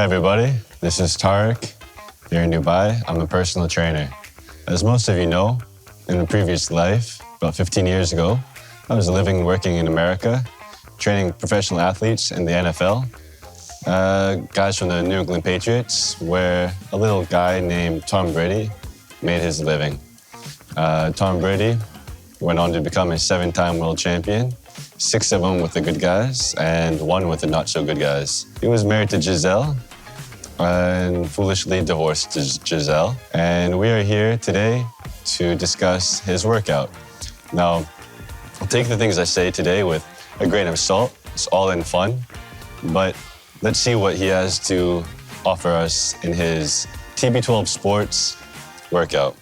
Hi everybody, this is Tariq here in Dubai. I'm a personal trainer. As most of you know, in a previous life, about 15 years ago, I was living and working in America, training professional athletes in the NFL, guys from the New England Patriots, where a little guy named Tom Brady made his living. Tom Brady went on to become a 7-time world champion, 6 of them with the good guys and 1 with the not so good guys. He was married to Giselle and foolishly divorced Giselle. And we are here today to discuss his workout. Now, take the things I say today with a grain of salt. It's all in fun, but let's see what he has to offer us in his TB12 Sports workout.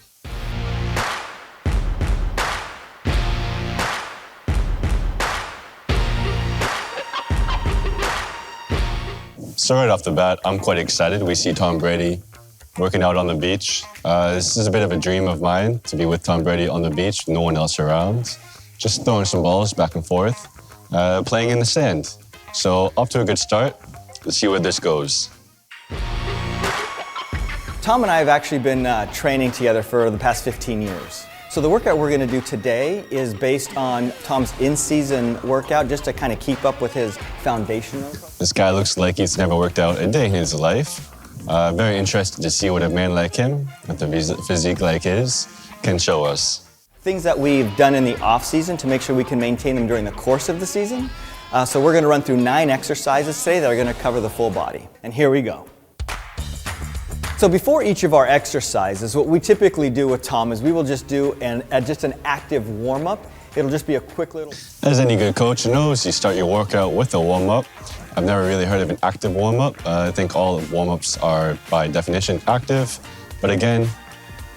So right off the bat, I'm quite excited. We see Tom Brady working out on the beach. This is a bit of a dream of mine, to be with Tom Brady on the beach, no one else around, just throwing some balls back and forth, playing in the sand. So off to a good start. Let's see where this goes. Tom and I have actually been training together for the past 15 years. So the workout we're going to do today is based on Tom's in-season workout, just to kind of keep up with his foundation. This guy looks like he's never worked out a day in his life. Very interested to see what a man like him, with a physique like his, can show us. Things that we've done in the off-season to make sure we can maintain them during the course of the season. So we're going to run through 9 exercises today that are going to cover the full body. And here we go. So before each of our exercises, what we typically do with Tom is we will just do just an active warm-up. It'll just be a quick little... As any good coach knows, you start your workout with a warm-up. I've never really heard of an active warm-up. I think all warm-ups are, by definition, active. But again,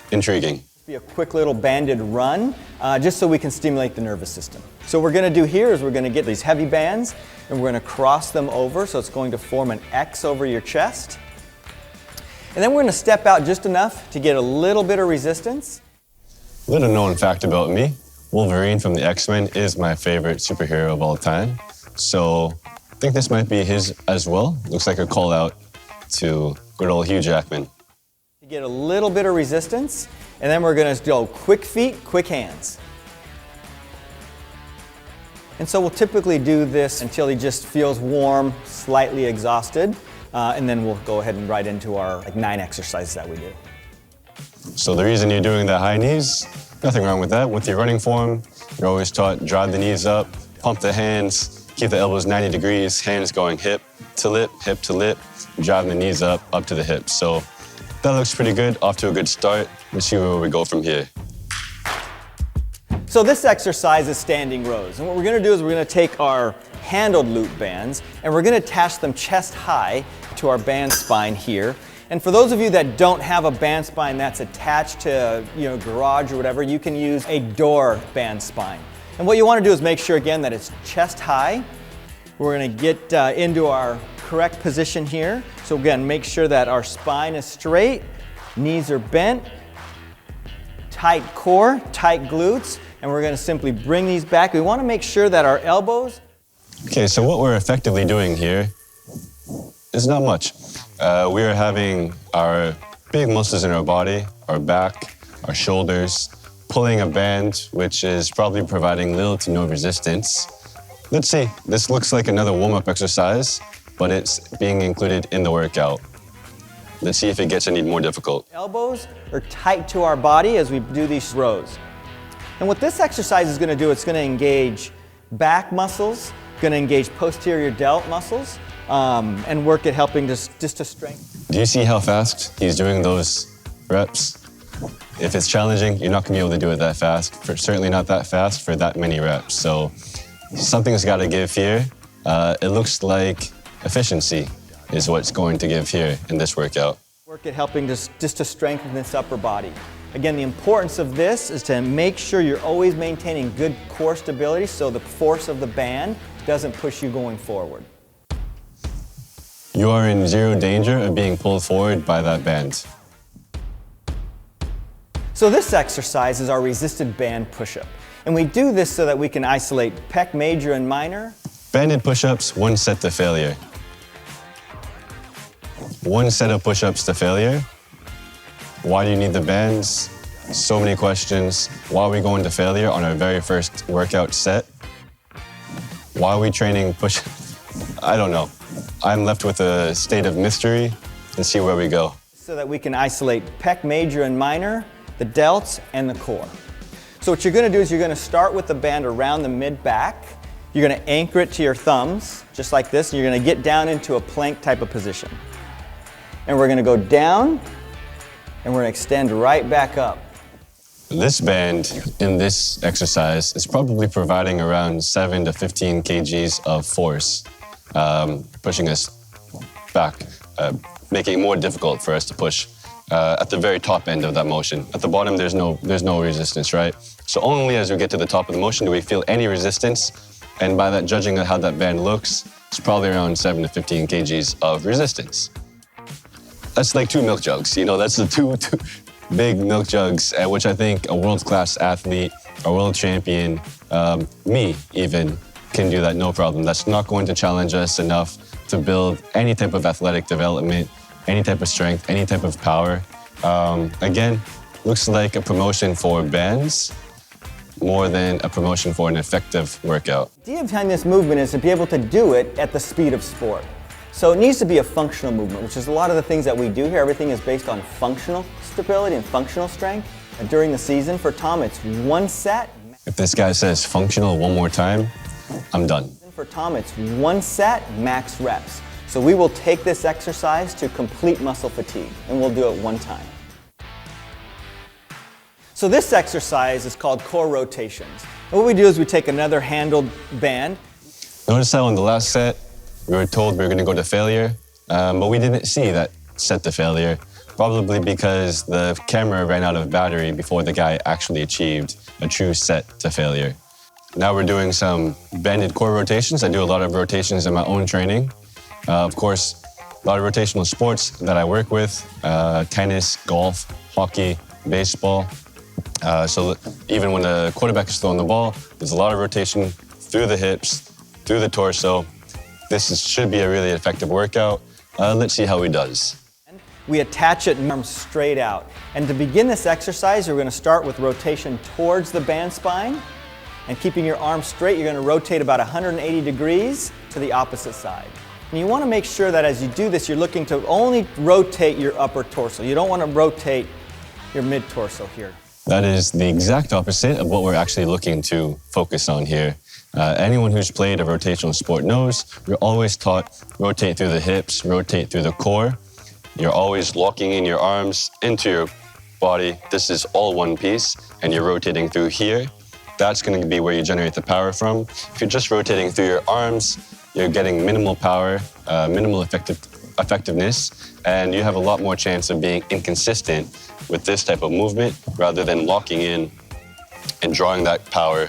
intriguing. Be a quick little banded run, just so we can stimulate the nervous system. So what we're going to do here is we're going to get these heavy bands, and we're going to cross them over, so it's going to form an X over your chest. And then we're going to step out just enough to get a little bit of resistance. Little known fact about me, Wolverine from the X-Men is my favorite superhero of all time. So I think this might be his as well. Looks like a call out to good old Hugh Jackman. To get a little bit of resistance, and then we're going to go quick feet, quick hands. And so we'll typically do this until he just feels warm, slightly exhausted. And then we'll go ahead and right into our 9 exercises that we do. So the reason you're doing the high knees, nothing wrong with that. With your running form, you're always taught drive the knees up, pump the hands, keep the elbows 90 degrees, hands going hip to lip, drive the knees up to the hips. So that looks pretty good, off to a good start. Let's see where we go from here. So this exercise is standing rows. And what we're going to do is we're going to take our handled loop bands and we're going to attach them chest high to our band spine here. And for those of you that don't have a band spine that's attached to garage or whatever, you can use a door band spine. And what you want to do is make sure again that it's chest high. We're going to get into our correct position here. So again, make sure that our spine is straight, knees are bent, tight core, tight glutes, and we're going to simply bring these back. We want to make sure that our elbows... Okay, so what we're effectively doing here is not much. We are having our big muscles in our body, our back, our shoulders, pulling a band, which is probably providing little to no resistance. Let's see, this looks like another warm-up exercise, but it's being included in the workout. Let's see if it gets any more difficult. Elbows are tight to our body as we do these rows. And what this exercise is going to do, it's going to engage back muscles, going to engage posterior delt muscles, and work at helping just to strengthen. Do you see how fast he's doing those reps? If it's challenging, you're not going to be able to do it that fast, certainly not that fast for that many reps. So something's got to give here. It looks like efficiency is what's going to give here in this workout. Work at helping just to strengthen this upper body. Again, the importance of this is to make sure you're always maintaining good core stability so the force of the band doesn't push you going forward. You are in zero danger of being pulled forward by that band. So this exercise is our resisted band push-up. And we do this so that we can isolate pec major and minor. Banded push-ups, one set to failure. One set of push-ups to failure. Why do you need the bands? So many questions. Why are we going to failure on our very first workout set? Why are we training push? I don't know. I'm left with a state of mystery and see where we go. So that we can isolate pec major and minor, the delts, and the core. So what you're going to do is you're going to start with the band around the mid-back. You're going to anchor it to your thumbs, just like this, and you're going to get down into a plank type of position. And we're going to go down, and we're going to extend right back up. This band in this exercise is probably providing around 7 to 15 kgs of force, pushing us back, making it more difficult for us to push at the very top end of that motion. At the bottom, there's no resistance, right? So only as we get to the top of the motion do we feel any resistance, and by that, judging how that band looks, it's probably around 7 to 15 kgs of resistance. That's like 2 milk jugs, you know, that's the two big milk jugs, which I think a world-class athlete, a world champion, me even, can do that no problem. That's not going to challenge us enough to build any type of athletic development, any type of strength, any type of power. Again, looks like a promotion for bands more than a promotion for an effective workout. The idea behind this movement is to be able to do it at the speed of sport. So it needs to be a functional movement, which is a lot of the things that we do here. Everything is based on functional stability and functional strength. And during the season, for Tom, it's 1 set. If this guy says functional one more time, I'm done. For Tom, it's 1 set, max reps. So we will take this exercise to complete muscle fatigue, and we'll do it 1 time. So this exercise is called core rotations. And what we do is we take another handled band. Notice how in the last set, we were told we were going to go to failure, but we didn't see that set to failure, probably because the camera ran out of battery before the guy actually achieved a true set to failure. Now we're doing some banded core rotations. I do a lot of rotations in my own training. Of course, a lot of rotational sports that I work with, tennis, golf, hockey, baseball. So even when the quarterback is throwing the ball, there's a lot of rotation through the hips, through the torso. Should be a really effective workout. Let's see how he does. We attach it arms straight out. And to begin this exercise, we're going to start with rotation towards the band spine. And keeping your arms straight, you're going to rotate about 180 degrees to the opposite side. And you want to make sure that as you do this, you're looking to only rotate your upper torso. You don't want to rotate your mid-torso here. That is the exact opposite of what we're actually looking to focus on here. Anyone who's played a rotational sport knows you're always taught rotate through the hips, rotate through the core. You're always locking in your arms into your body. This is all one piece, and you're rotating through here. That's going to be where you generate the power from. If you're just rotating through your arms, you're getting minimal power, minimal effectiveness, and you have a lot more chance of being inconsistent with this type of movement rather than locking in and drawing that power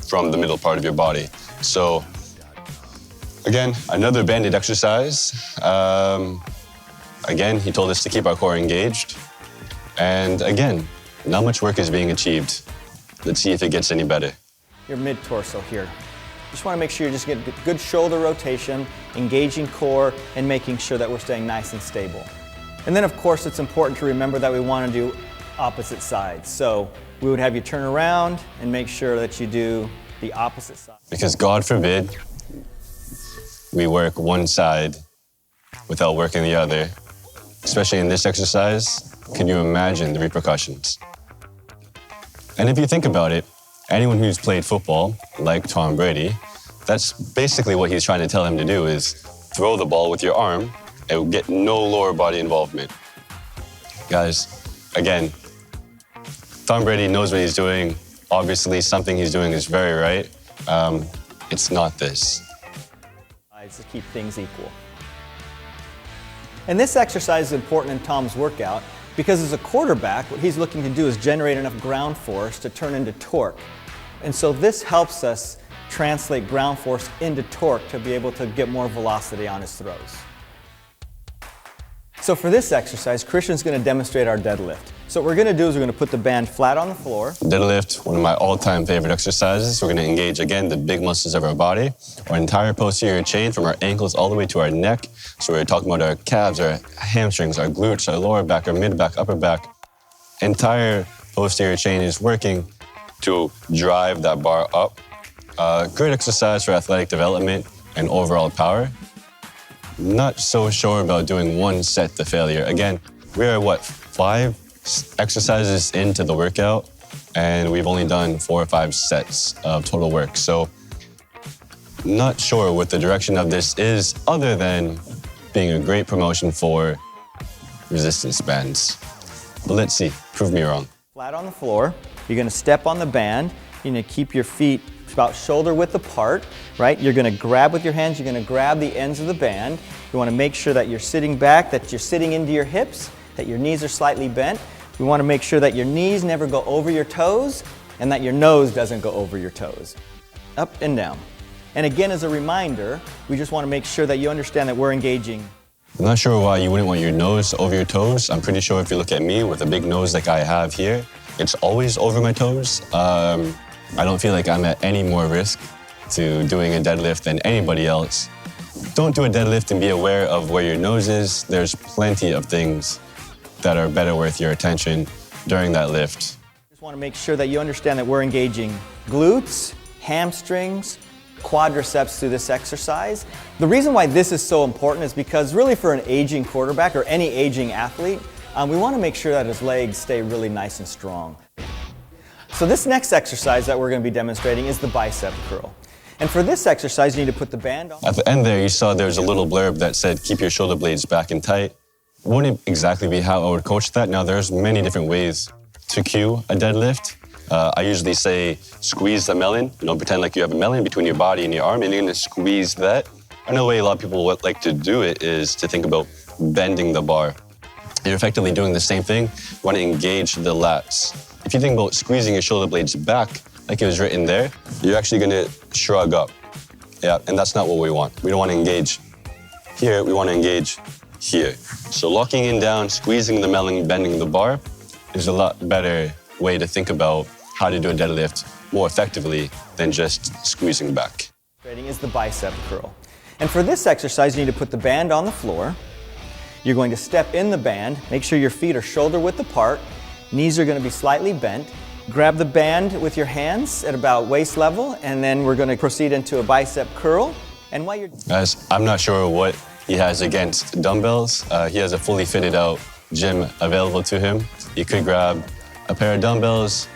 from the middle part of your body. So again, another banded exercise. Again, he told us to keep our core engaged. And again, not much work is being achieved. Let's see if it gets any better. Your mid-torso here. Just want to make sure you're just getting good shoulder rotation, engaging core, and making sure that we're staying nice and stable. And then of course it's important to remember that we want to do opposite sides. So we would have you turn around and make sure that you do the opposite side. Because God forbid we work one side without working the other, especially in this exercise. Can you imagine the repercussions? And if you think about it, anyone who's played football, like Tom Brady, that's basically what he's trying to tell him to do, is throw the ball with your arm and get no lower body involvement. Guys, again, Tom Brady knows what he's doing. Obviously, something he's doing is very right. It's not this. To keep things equal. And this exercise is important in Tom's workout because as a quarterback, what he's looking to do is generate enough ground force to turn into torque. And so this helps us translate ground force into torque to be able to get more velocity on his throws. So for this exercise, Christian's going to demonstrate our deadlift. So what we're gonna do is we're gonna put the band flat on the floor. Deadlift, one of my all-time favorite exercises. We're gonna engage, again, the big muscles of our body, our entire posterior chain from our ankles all the way to our neck. So we're talking about our calves, our hamstrings, our glutes, our lower back, our mid back, upper back. Entire posterior chain is working to drive that bar up. Great exercise for athletic development and overall power. Not so sure about doing one set to failure. Again, we are, 5 exercises into the workout, and we've only done 4 or 5 sets of total work. So not sure what the direction of this is, other than being a great promotion for resistance bands. But let's see, prove me wrong. Flat on the floor, you're gonna step on the band, you're gonna keep your feet about shoulder width apart, right? You're gonna grab with your hands, you're gonna grab the ends of the band. You wanna make sure that you're sitting back, that you're sitting into your hips, that your knees are slightly bent. We wanna make sure that your knees never go over your toes and that your nose doesn't go over your toes. Up and down. And again, as a reminder, we just wanna make sure that you understand that we're engaging. I'm not sure why you wouldn't want your nose over your toes. I'm pretty sure if you look at me with a big nose like I have here, it's always over my toes. I don't feel like I'm at any more risk to doing a deadlift than anybody else. Don't do a deadlift and be aware of where your nose is. There's plenty of things that are better worth your attention during that lift. Just want to make sure that you understand that we're engaging glutes, hamstrings, quadriceps through this exercise. The reason why this is so important is because really for an aging quarterback or any aging athlete, we want to make sure that his legs stay really nice and strong. So this next exercise that we're going to be demonstrating is the bicep curl. And for this exercise, you need to put the band on. At the end there, you saw there's a little blurb that said, keep your shoulder blades back and tight. Wouldn't exactly be how I would coach that. Now, there's many different ways to cue a deadlift. I usually say, squeeze the melon. Pretend like you have a melon between your body and your arm, and you're gonna squeeze that. Another way a lot of people would like to do it is to think about bending the bar. You're effectively doing the same thing. You wanna engage the lats. If you think about squeezing your shoulder blades back, like it was written there, you're actually gonna shrug up. Yeah, and that's not what we want. We don't wanna engage here, we wanna engage here. So locking in down, squeezing the melon, bending the bar is a lot better way to think about how to do a deadlift more effectively than just squeezing back. Is the bicep curl. And for this exercise, you need to put the band on the floor. You're going to step in the band, make sure your feet are shoulder width apart, knees are going to be slightly bent. Grab the band with your hands at about waist level, and then we're going to proceed into a bicep curl. And while you're... Guys, I'm not sure what he has against dumbbells. He has a fully fitted out gym available to him. You could grab a pair of dumbbells,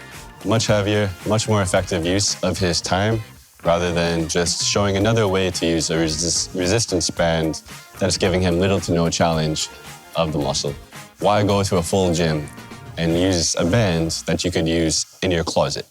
much heavier, much more effective use of his time, rather than just showing another way to use a resistance band that's giving him little to no challenge of the muscle. Why go to a full gym and use a band that you could use in your closet?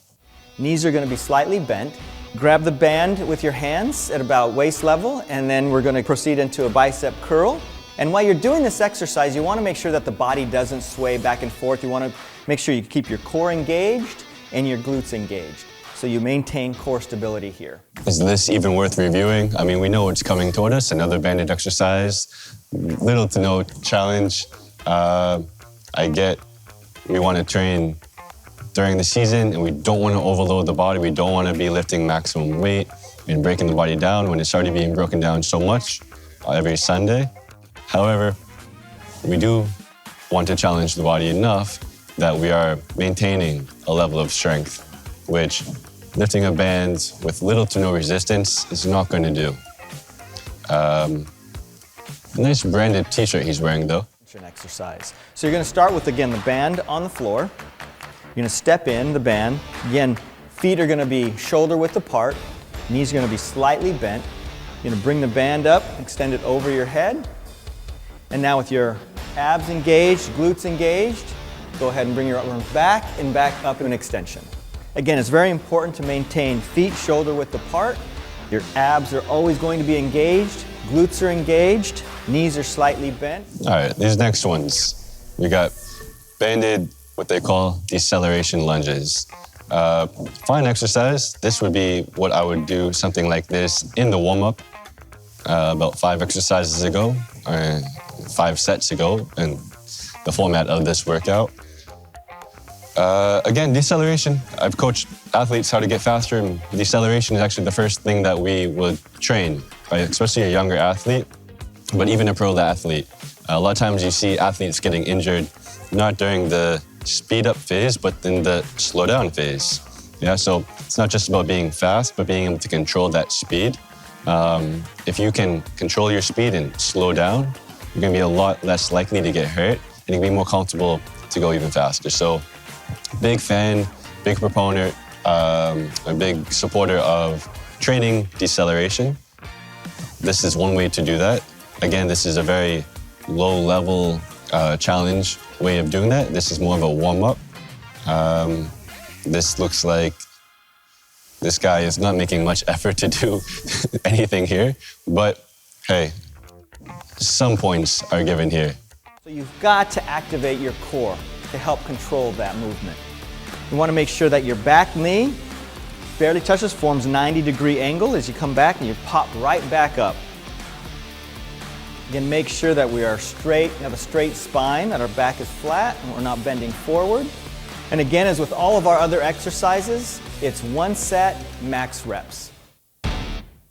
Knees are going to be slightly bent. Grab the band with your hands at about waist level, and then we're going to proceed into a bicep curl. And while you're doing this exercise, you want to make sure that the body doesn't sway back and forth. You want to make sure you keep your core engaged and your glutes engaged, so you maintain core stability here. Is this even worth reviewing? I mean, we know it's coming toward us, another banded exercise, little to no challenge. I get we want to train during the season and we don't want to overload the body. We don't want to be lifting maximum weight and breaking the body down when it's already being broken down so much every Sunday. However, we do want to challenge the body enough that we are maintaining a level of strength, which lifting a band with little to no resistance is not going to do. Nice branded t-shirt he's wearing though. An exercise. So you're going to start with, again, the band on the floor. You're going to step in the band. Again, feet are going to be shoulder width apart. Knees are going to be slightly bent. You're going to bring the band up, extend it over your head. And now with your abs engaged, glutes engaged, go ahead and bring your arms back and back up in an extension. Again, it's very important to maintain feet shoulder width apart. Your abs are always going to be engaged. Glutes are engaged. Knees are slightly bent. All right, these next ones. We got banded, what they call deceleration lunges. Fine exercise. This would be what I would do, something like this in the warm-up about 5 exercises ago, 5 sets ago in the format of this workout. Again, deceleration. I've coached athletes how to get faster, and deceleration is actually the first thing that we would train, right? Especially a younger athlete, but even a pro athlete. A lot of times you see athletes getting injured, not during the speed up phase, but in the slow down phase. Yeah, so it's not just about being fast, but being able to control that speed. If you can control your speed and slow down, you're gonna be a lot less likely to get hurt, and you can be more comfortable to go even faster. So, big fan, big proponent, a big supporter of training deceleration. This is one way to do that. Again, this is a very low-level challenge way of doing that. This is more of a warm-up. This looks like this guy is not making much effort to do anything here, but hey, some points are given here. So you've got to activate your core to help control that movement. You want to make sure that your back knee barely touches, forms 90-degree angle as you come back and you pop right back up. Again, make sure that we are straight, have a straight spine, that our back is flat and we're not bending forward. And again, as with all of our other exercises, it's 1 set, max reps.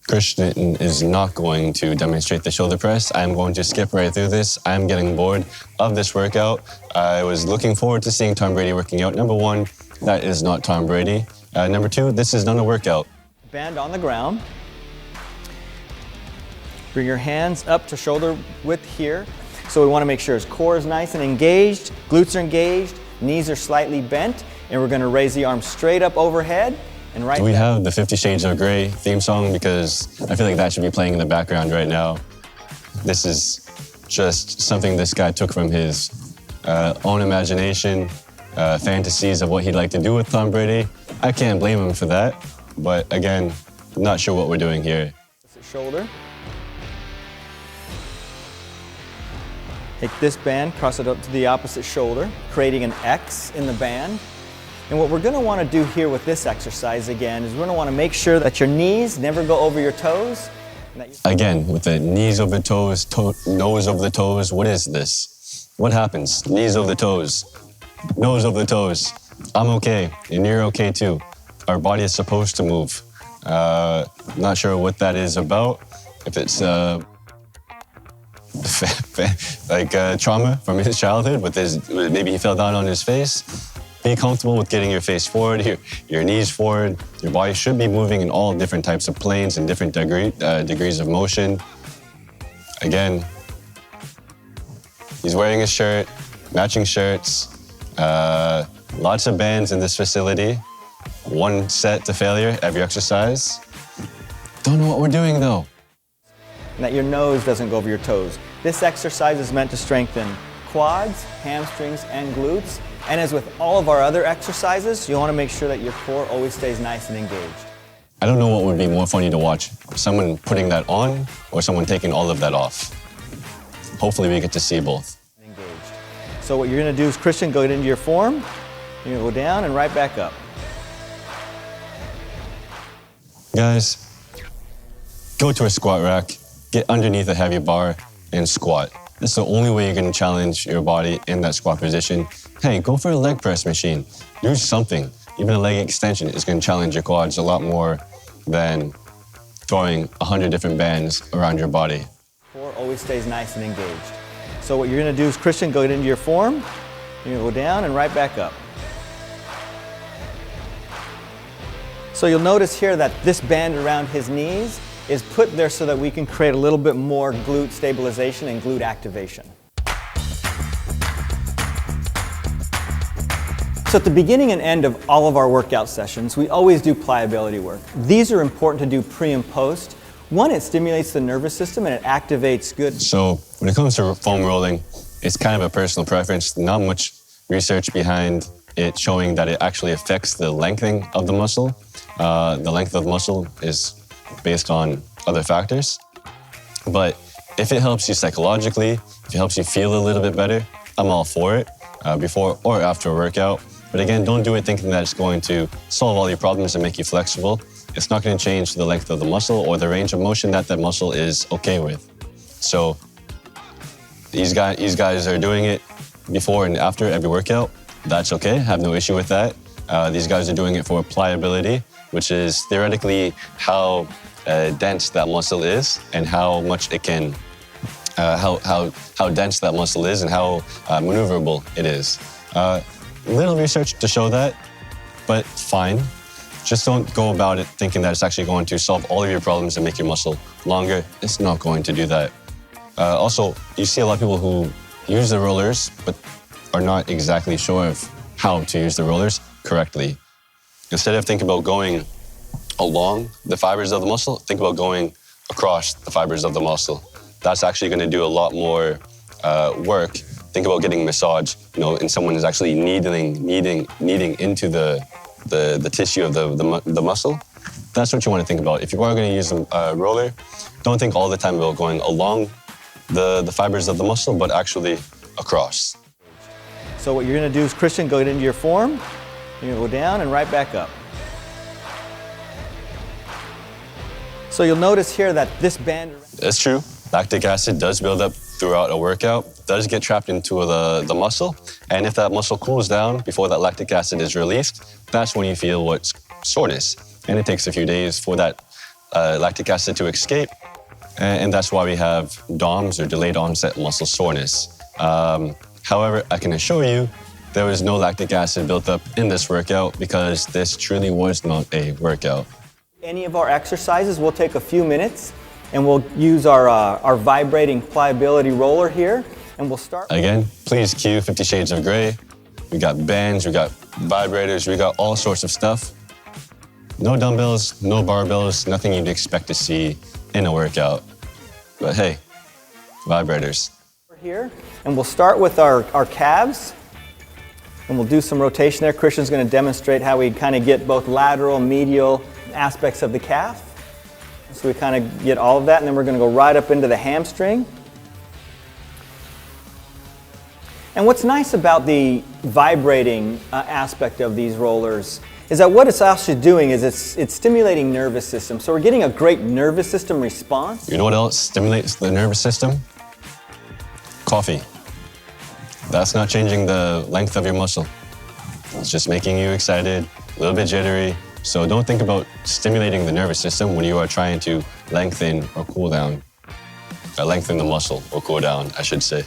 Christian is not going to demonstrate the shoulder press. I'm going to skip right through this. I'm getting bored of this workout. I was looking forward to seeing Tom Brady working out. Number one, that is not Tom Brady. Number two, this is not a workout. Band on the ground. Bring your hands up to shoulder width here. So we want to make sure his core is nice and engaged, glutes are engaged, knees are slightly bent, and we're going to raise the arms straight up overhead and right Do we back. have the 50 Shades of Grey theme song? Because I feel like that should be playing in the background right now. This is just something this guy took from his own imagination, fantasies of what he'd like to do with Tom Brady. I can't blame him for that, but again, not sure what we're doing here. Shoulder. Take this band, cross it up to the opposite shoulder, creating an X in the band. And what we're going to want to do here with this exercise again is we're going to want to make sure that your knees never go over your toes. Again, with the knees over the toes, nose over the toes, what is this? What happens? Knees over the toes, nose over the toes. I'm okay, and you're okay too. Our body is supposed to move. Not sure what that is about. If it's like trauma from his childhood, with his, maybe he fell down on his face. Be comfortable with getting your face forward, your knees forward. Your body should be moving in all different types of planes and different degrees of motion. Again, he's wearing a shirt, matching shirts, lots of bands in this facility. 1 set to failure every exercise. Don't know what we're doing though. And that your nose doesn't go over your toes. This exercise is meant to strengthen quads, hamstrings, and glutes. And as with all of our other exercises, you want to make sure that your core always stays nice and engaged. I don't know what would be more funny to watch, someone putting that on or someone taking all of that off. Hopefully we get to see both. Engaged. So what you're going to do is, Christian, go into your form. You're going to go down and right back up. Guys, go to a squat rack, get underneath a heavy bar, and squat. That's the only way you're going to challenge your body in that squat position. Hey, go for a leg press machine. Do something. Even a leg extension is going to challenge your quads a lot more than throwing 100 different bands around your body. Core always stays nice and engaged. So what you're going to do is, Christian, go into your form. You're going to go down and right back up. So you'll notice here that this band around his knees is put there so that we can create a little bit more glute stabilization and glute activation. So at the beginning and end of all of our workout sessions, we always do pliability work. These are important to do pre and post. One, it stimulates the nervous system and it activates good. So when it comes to foam rolling, it's kind of a personal preference. Not much research behind it showing that it actually affects the lengthening of the muscle. The length of the muscle is based on other factors. But if it helps you psychologically, if it helps you feel a little bit better, I'm all for it, before or after a workout. But again, don't do it thinking that it's going to solve all your problems and make you flexible. It's not going to change the length of the muscle or the range of motion that that muscle is okay with. So these guys are doing it before and after every workout. That's okay, I have no issue with that. These guys are doing it for pliability, which is theoretically how dense that muscle is and how much it can, how dense that muscle is and how maneuverable it is. Little research to show that, but fine. Just don't go about it thinking that it's actually going to solve all of your problems and make your muscle longer. It's not going to do that. Also, you see a lot of people who use the rollers, but are not exactly sure of how to use the rollers correctly. Instead of thinking about going along the fibers of the muscle, think about going across the fibers of the muscle. That's actually going to do a lot more work. Think about getting a massage, and someone is actually kneading into the tissue of the muscle. That's what you want to think about. If you are going to use a roller, don't think all the time about going along the fibers of the muscle, but actually across. So what you're going to do is, Christian, go into your form. You're going to go down and right back up. So you'll notice here that this band... It's true. Lactic acid does build up throughout a workout, does get trapped into the muscle. And if that muscle cools down before that lactic acid is released, that's when you feel what's soreness. And it takes a few days for that lactic acid to escape. And that's why we have DOMS, or delayed onset muscle soreness. However, I can assure you there was no lactic acid built up in this workout because this truly was not a workout. Any of our exercises, we'll take a few minutes and we'll use our vibrating pliability roller here, and we'll start. Again, please cue 50 Shades of Grey. We got bands, we got vibrators, we got all sorts of stuff. No dumbbells, no barbells, nothing you'd expect to see in a workout. But hey, vibrators. Here, and we'll start with our calves, and we'll do some rotation there. Christian's going to demonstrate how we kind of get both lateral, medial aspects of the calf. So we kind of get all of that, and then we're going to go right up into the hamstring. And what's nice about the vibrating aspect of these rollers is that what it's actually doing is it's stimulating nervous system. So we're getting a great nervous system response. You know what else stimulates the nervous system? Coffee. That's not changing the length of your muscle. It's just making you excited, a little bit jittery. So don't think about stimulating the nervous system when you are trying to lengthen or cool down. Lengthen the muscle or cool down, I should say.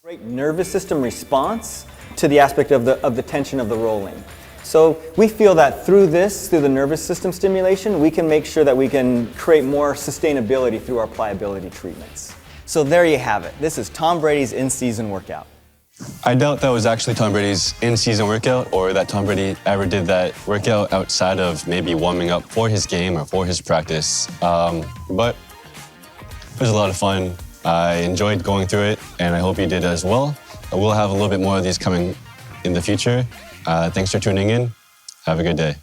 Great nervous system response to the aspect of the tension of the rolling. So we feel that through the nervous system stimulation, we can make sure that we can create more sustainability through our pliability treatments. So there you have it. This is Tom Brady's in-season workout. I doubt that was actually Tom Brady's in-season workout, or that Tom Brady ever did that workout outside of maybe warming up for his game or for his practice. But it was a lot of fun. I enjoyed going through it, and I hope you did as well. I will have a little bit more of these coming in the future. Thanks for tuning in. Have a good day.